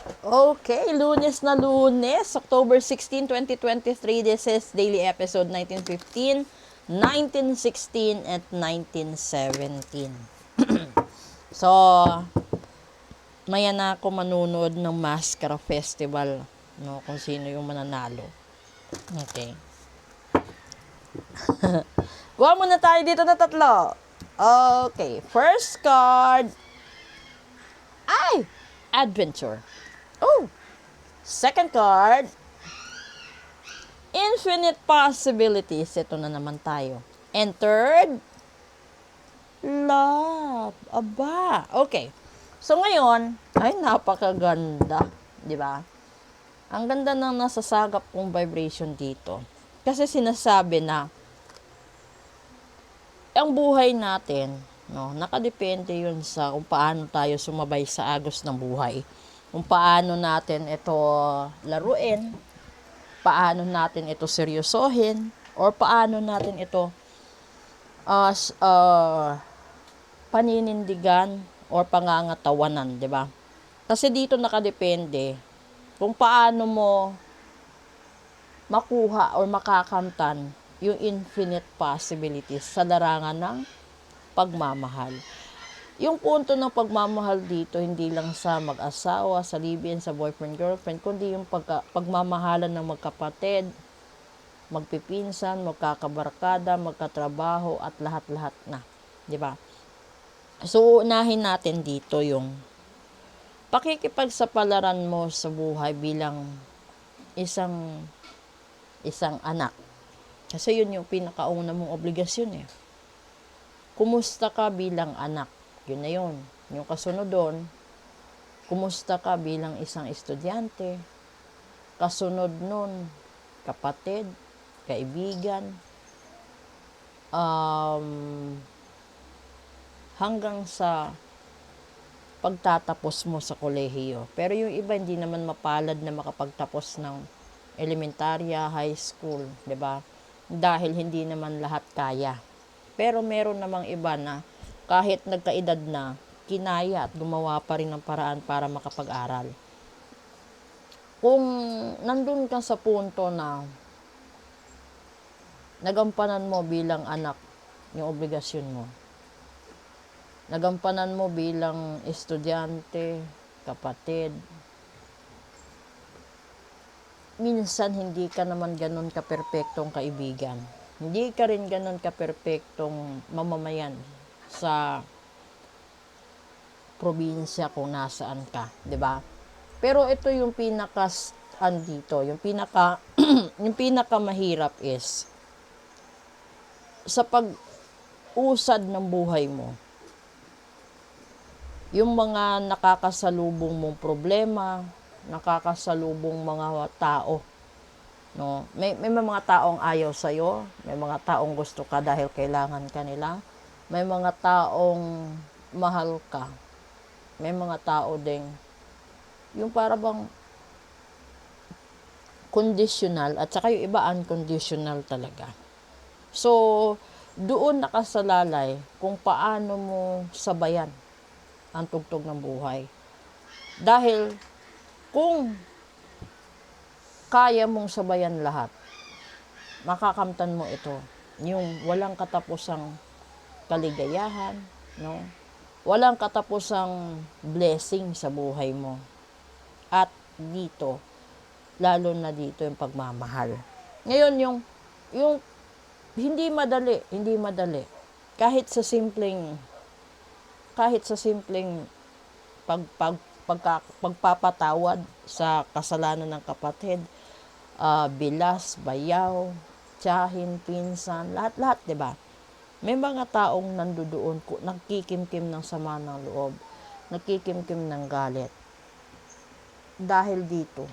Okay, Lunes na Lunes, October 16, 2023. This is daily episode 1915, 1916, at 1917. So, maya na ako manunood ng Mascara Festival, no, kung sino yung mananalo. Okay. Kuha muna tayo dito na tatlo. Okay, first card. Ay! Adventure. Oh! Second card. Infinite possibilities. Ito na naman tayo. And third, love. Aba. Okay. So ngayon, ay napakaganda. Di ba? Ang ganda ng nasasagap kong vibration dito. Kasi sinasabi na, ang buhay natin, no, nakadepende yun sa kung paano tayo sumabay sa agos ng buhay. Kung paano natin ito laruin, paano natin ito seryosohin, or paano natin ito paninindigan or pangangatawanan, di ba? Kasi dito nakadepende kung paano mo makuha or makakamtan yung infinite possibilities sa larangan ng pagmamahal. Yung punto ng pagmamahal dito, hindi lang sa mag-asawa, sa live-in, sa boyfriend-girlfriend, kundi yung pagmamahalan ng magkapatid, magpipinsan, magkakabarkada, magkatrabaho, at lahat-lahat na. Di ba? So, unahin natin dito yung pakikipagsapalaran mo sa buhay bilang isang anak. Kasi yun yung pinakauna mong obligasyon eh. Kumusta ka bilang anak? Yun na yun. Yung kasunod doon, kumusta ka bilang isang estudyante? Kasunod nun, kapatid, kaibigan, hanggang sa pagtatapos mo sa kolehiyo. Pero yung iba hindi naman mapalad na makapagtapos ng elementarya, high school, 'di ba? Dahil hindi naman lahat kaya. Pero meron namang iba na kahit nagkaedad na, kinaya at gumawa pa rin ng paraan para makapag-aral. Kung nandun ka sa punto na nagampanan mo bilang anak yung obligasyon mo, nagampanan mo bilang estudyante, kapatid, minsan hindi ka naman ganun ka-perpektong kaibigan. Hindi ka rin ganun ka-perpektong mamamayan sa probinsya kung nasaan ka, 'di ba? Pero ito yung dito, yung yung pinaka mahirap is sa pag-usad ng buhay mo. Yung mga nakakasalubong mong problema, nakakasalubong mga tao, no? May mga taong ayaw sa iyo, may mga taong gusto ka dahil kailangan ka nila, may mga taong mahal ka, may mga tao ding yung para bang conditional, at saka yung iba unconditional talaga. So, doon nakasalalay kung paano mo sabayan ang tugtog ng buhay. Dahil kung kaya mong sabayan lahat, makakamtan mo ito. Yung walang katapusang kaligayahan, no? Walang katapusang blessing sa buhay mo. At dito, lalo na dito yung pagmamahal. Ngayon, yung hindi madali. Kahit sa simpleng pagpapatawad sa kasalanan ng kapatid, bilas, bayaw, tiyahin, pinsan, lahat-lahat, 'di ba? May mga taong nandoon nagkikimkim ng sama ng loob, nagkikimkim ng galit. Dahil dito,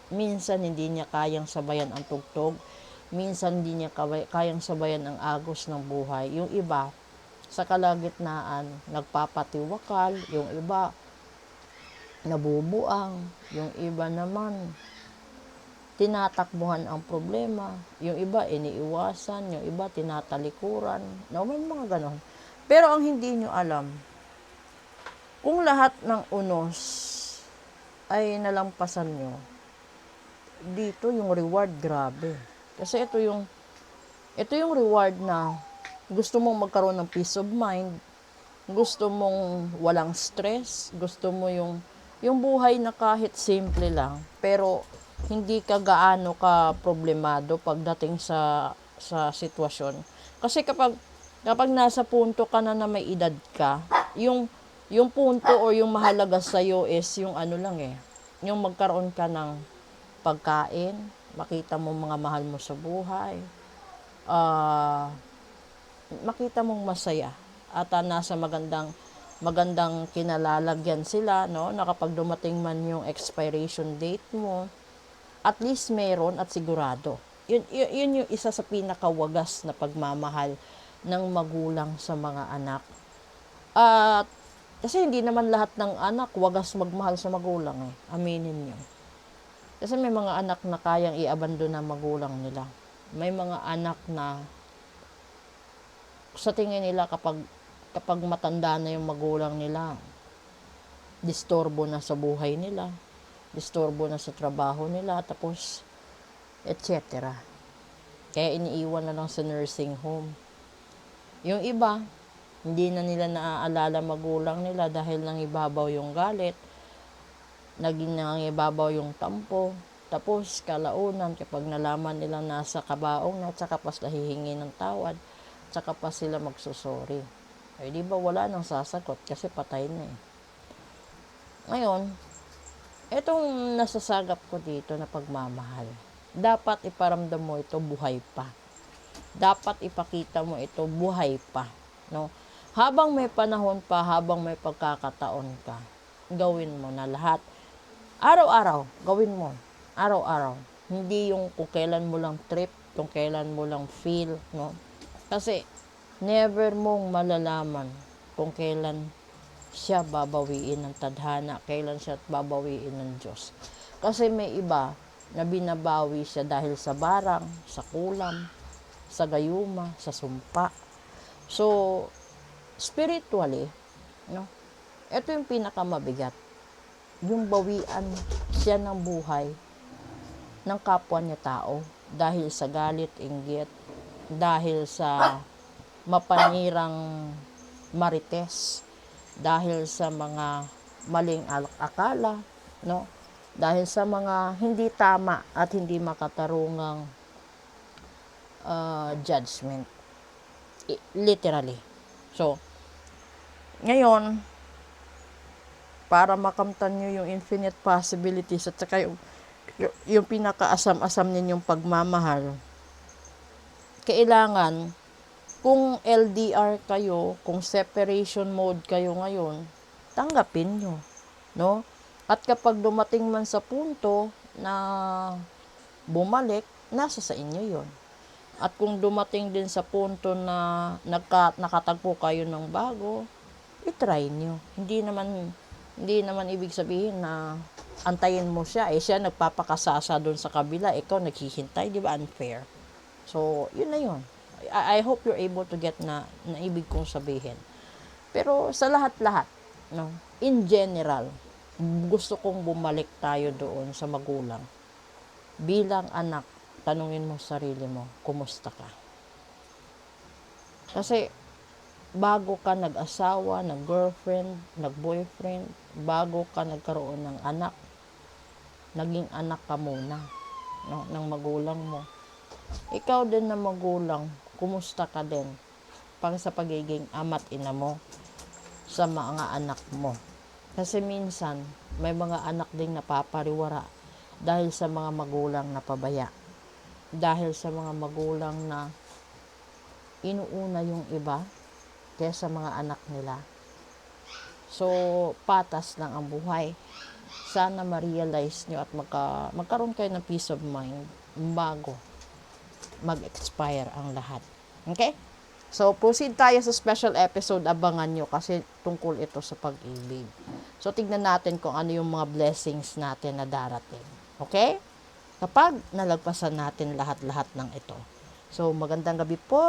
minsan hindi niya kayang sabayan ang tugtog, minsan hindi niya kayang sabayan ang agos ng buhay. Yung iba, sa kalagitnaan, nagpapatiwakal, yung iba, nabubuang, yung iba naman, tinatakbuhan ang problema, yung iba iniiwasan, yung iba tinatalikuran, no, may mga ganon. Pero ang hindi nyo alam, kung lahat ng unos ay nalampasan nyo, dito yung reward, grabe. Kasi ito yung reward na gusto mong magkaroon ng peace of mind, gusto mong walang stress, gusto mo yung buhay na kahit simple lang, pero hindi ka gaano ka problemado pagdating sa sitwasyon. Kasi kapag nasa punto ka na may edad ka, yung punto o yung mahalaga sa iyo is yung ano lang yung magkaroon ka ng pagkain, makita mo mga mahal mo sa buhay, ah makita mong masaya at nasa magandang kinalalagyan sila, no, na kapag dumating man yung expiration date mo, at least meron at sigurado. Yun yung isa sa pinakawagas na pagmamahal ng magulang sa mga anak. At kasi hindi naman lahat ng anak wagas magmahal sa magulang aminin nyo. Kasi may mga anak na kayang i-abandon ng magulang nila. May mga anak na sa tingin nila kapag matanda na yung magulang nila, disturbo na sa buhay nila, disturbo na sa trabaho nila, tapos etc. Kaya iniiwan na lang sa nursing home. Yung iba, hindi na nila naaalala magulang nila dahil nangibabaw yung galit, naging nangibabaw yung tampo, tapos kalaunan kapag nalaman nilang nasa kabaong na, tsaka pa sila hihingi ng tawad, tsaka pa sila magsusorry. Ay di ba wala nang sasagot kasi patay na Ngayon, itong nasasagap ko dito na pagmamahal, dapat iparamdam mo ito buhay pa. Dapat ipakita mo ito buhay pa, no? Habang may panahon pa, habang may pagkakataon ka, gawin mo na lahat. Araw-araw, gawin mo. Araw-araw. Hindi yung kung kailan mo lang trip, kung kailan mo lang feel, no? Kasi never mong malalaman kung kailan siya babawiin ng tadhana, kailan siya babawiin ng Diyos. Kasi may iba na binabawi siya dahil sa barang, sa kulam, sa gayuma, sa sumpa. So, spiritually, no? Ito yung pinakamabigat. Yung bawian siya ng buhay ng kapwa niya tao dahil sa galit, inggit, dahil sa mapanirang marites, dahil sa mga maling akala, no? Dahil sa mga hindi tama at hindi makatarungang judgment. Literally. So, ngayon, para makamtan nyo yung infinite possibilities at saka yung pinakaasam-asam ninyong pagmamahal, kailangan, kung LDR kayo, kung separation mode kayo ngayon, tanggapin nyo, no? At kapag dumating man sa punto na bumalik, nasa sa inyo yon. At kung dumating din sa punto na nakatagpo kayo ng bago, itry nyo. Hindi naman ibig sabihin na antayin mo siya. Siya nagpapakasasa doon sa kabila, ikaw naghihintay, di ba? Unfair. So, yun na yun. I hope you're able to get na ibig kong sabihin. Pero sa lahat-lahat, no, in general, gusto kong bumalik tayo doon sa magulang. Bilang anak, tanungin mo sarili mo, kumusta ka? Kasi bago ka nag-asawa, nag-girlfriend, nag-boyfriend, bago ka nagkaroon ng anak, naging anak ka muna, no, ng magulang mo. Ikaw din na magulang, kumusta ka din sa pagiging ama't ina mo sa mga anak mo. Kasi minsan, may mga anak ding napapariwara dahil sa mga magulang na pabaya. Dahil sa mga magulang na inuuna yung iba kaysa mga anak nila. So, patas lang ang buhay. Sana ma-realize nyo at magkaroon kayo ng peace of mind bago mag-expire ang lahat. Okay? So, proceed tayo sa special episode. Abangan nyo kasi tungkol ito sa pag-ibig. So, tignan natin kung ano yung mga blessings natin na darating. Okay? Kapag nalagpasan natin lahat-lahat ng ito. So, magandang gabi po!